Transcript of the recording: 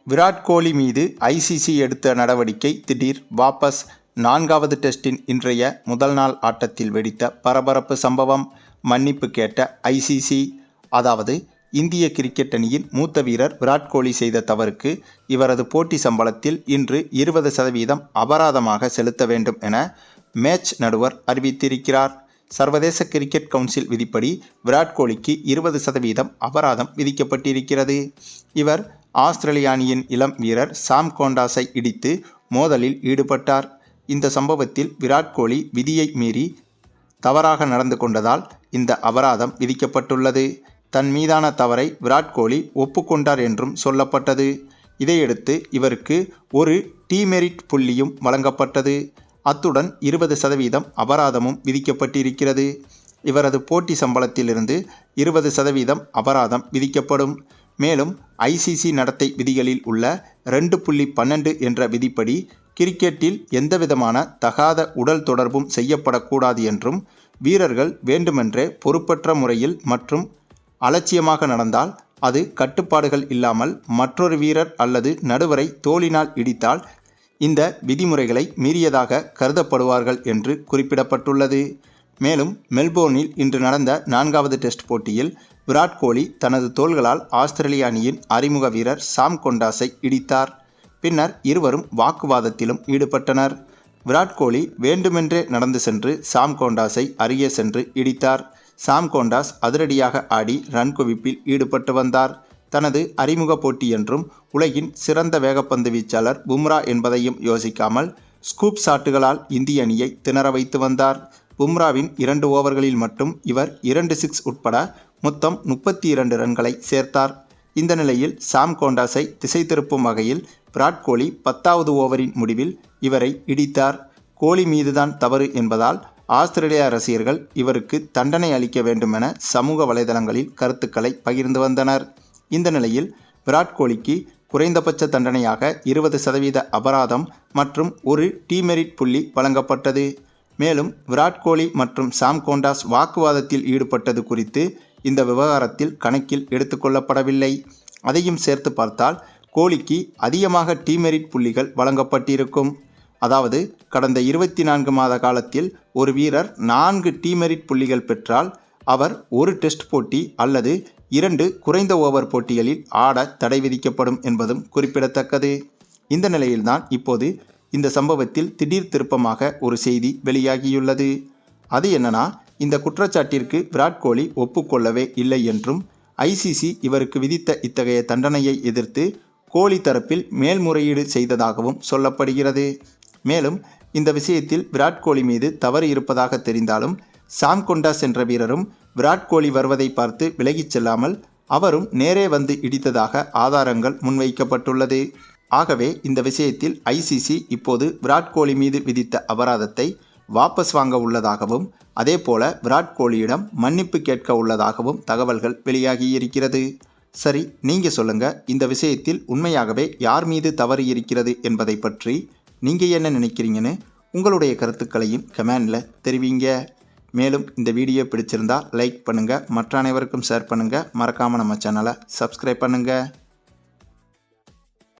விராட் கோலி மீது ஐசிசி எடுத்த நடவடிக்கை திடீர் வாபஸ். 4வது டெஸ்டின் இன்றைய முதல் நாள் ஆட்டத்தில் வெடித்த பரபரப்பு சம்பவம். மன்னிப்பு கேட்ட ஐசிசி. அதாவது இந்திய கிரிக்கெட் அணியின் மூத்த வீரர் விராட் கோலி செய்த தவறுக்கு இவரது போட்டி சம்பளத்தில் இன்று 20% அபராதமாக செலுத்த வேண்டும் என மேட்ச் நடுவர் அறிவித்திருக்கிறார். சர்வதேச கிரிக்கெட் கவுன்சில் விதிப்படி விராட் கோலிக்கு 20% அபராதம் விதிக்கப்பட்டிருக்கிறது. இவர் ஆஸ்திரேலிய அணியின் இளம் வீரர் சாம் கோண்டாஸை இடித்து மோதலில் ஈடுபட்டார். இந்த சம்பவத்தில் விராட் கோலி விதியை மீறி தவறாக நடந்து கொண்டதால் இந்த அபராதம் விதிக்கப்பட்டுள்ளது. தன் மீதான தவறை விராட் கோலி ஒப்புக்கொண்டார் என்றும் சொல்லப்பட்டது. இதையடுத்து இவருக்கு ஒரு டீமெரிட் புள்ளியும் வழங்கப்பட்டது. அத்துடன் 20% அபராதமும் விதிக்கப்பட்டிருக்கிறது. இவரது போட்டி சம்பளத்திலிருந்து 20% அபராதம் விதிக்கப்படும். மேலும் ஐசிசி நடத்தை விதிகளில் உள்ள 2.12 என்ற விதிப்படி கிரிக்கெட்டில் எந்தவிதமான தகாத உடல் தொடர்பும் செய்யப்படக்கூடாது என்றும், வீரர்கள் வேண்டுமென்றே பொறுப்பற்ற முறையில் மற்றும் அலட்சியமாக நடந்தால் அது கட்டுப்பாடுகள் இல்லாமல் மற்றொரு வீரர் அல்லது நடுவரை தோளினால் இடித்தால் இந்த விதிமுறைகளை மீறியதாக கருதப்படுவார்கள் என்று குறிப்பிடப்பட்டுள்ளது. மேலும் மெல்போர்னில் இன்று நடந்த 4வது டெஸ்ட் போட்டியில் விராட் கோலி தனது தோள்களால் ஆஸ்திரேலிய அணியின் அறிமுக வீரர் சாம் கோண்டாஸை இடித்தார். பின்னர் இருவரும் வாக்குவாதத்திலும் ஈடுபட்டனர். விராட் கோலி வேண்டுமென்றே நடந்து சென்று சாம் கோண்டாஸை அருகே சென்று இடித்தார். சாம் கோண்டாஸ் அதிரடியாக ஆடி ரன் குவிப்பில் ஈடுபட்டு வந்தார். தனது அறிமுக போட்டி என்றும் உலகின் சிறந்த வேகப்பந்து வீச்சாளர் பும்ரா என்பதையும் யோசிக்காமல் ஸ்கூப் ஷாட்டுகளால் இந்திய அணியை திணற வைத்து வந்தார். பும்ராவின் 2 ஓவர்களில் மட்டும் இவர் 2 சிக்ஸ் உட்பட மொத்தம் 32 ரன்களை சேர்த்தார். இந்த நிலையில் சாம் கோண்டாஸை திசை திருப்பும் வகையில் விராட் கோலி 10வது ஓவரின் முடிவில் இவரை இடித்தார். கோலி மீதுதான் தவறு என்பதால் ஆஸ்திரேலிய ரசிகர்கள் இவருக்கு தண்டனை அளிக்க வேண்டும் என சமூக வலைதளங்களில் கருத்துக்களை பகிர்ந்து வந்தனர். இந்த நிலையில் விராட் கோலிக்கு குறைந்தபட்ச தண்டனையாக 20% அபராதம் மற்றும் ஒரு டீமெரிட் புள்ளி வழங்கப்பட்டது. மேலும் விராட் கோலி மற்றும் சாம் கோண்டாஸ் வாக்குவாதத்தில் ஈடுபட்டது குறித்து இந்த விவகாரத்தில் கணக்கில் எடுத்துக்கொள்ளப்படவில்லை. அதையும் சேர்த்து பார்த்தால் கோலிக்கு அதிகமாக டீமெரிட் புள்ளிகள் வழங்கப்பட்டிருக்கும். அதாவது கடந்த 24 மாத காலத்தில் ஒரு வீரர் 4 டீமெரிட் புள்ளிகள் பெற்றால் அவர் ஒரு டெஸ்ட் போட்டி அல்லது 2 குறைந்த ஓவர் போட்டிகளில் ஆட தடை விதிக்கப்படும் என்பதும் குறிப்பிடத்தக்கது. இந்த நிலையில்தான் இப்போது இந்த சம்பவத்தில் திடீர் திருப்பமாக ஒரு செய்தி வெளியாகியுள்ளது. அது என்னன்னா, இந்த குற்றச்சாட்டிற்கு விராட் கோலி ஒப்புக்கொள்ளவே இல்லை என்றும், ஐசிசி இவருக்கு விதித்த இத்தகைய தண்டனையை எதிர்த்து கோலி தரப்பில் மேல்முறையீடு செய்ததாகவும் சொல்லப்படுகிறது. மேலும் இந்த விஷயத்தில் விராட் கோலி மீது தவறு இருப்பதாக தெரிந்தாலும் சாம் கோண்டாஸ் என்ற வீரரும் விராட் கோலி வருவதை பார்த்து விலகிச் செல்லாமல் அவரும் நேரே வந்து இடித்ததாக ஆதாரங்கள் முன்வைக்கப்பட்டுள்ளது. ஆகவே இந்த விஷயத்தில் ஐசிசி இப்போது விராட் கோலி மீது விதித்த அபராதத்தை வாபஸ் வாங்க உள்ளதாகவும், அதேபோல விராட் கோலியிடம் மன்னிப்பு கேட்க உள்ளதாகவும் தகவல்கள் வெளியாகியிருக்கிறது. சரி, நீங்கள் சொல்லுங்கள், இந்த விஷயத்தில் உண்மையாகவே யார் மீது தவறு இருக்கிறது என்பதை பற்றி நீங்கள் என்ன நினைக்கிறீங்கன்னு உங்களுடைய கருத்துக்களையும் கமெண்டில் தெரிவிங்க. மேலும் இந்த வீடியோ பிடிச்சிருந்தால் லைக் பண்ணுங்கள், மற்ற அனைவருக்கும் ஷேர் பண்ணுங்கள், மறக்காமல் நம்ம சேனலை சப்ஸ்கிரைப் பண்ணுங்கள்.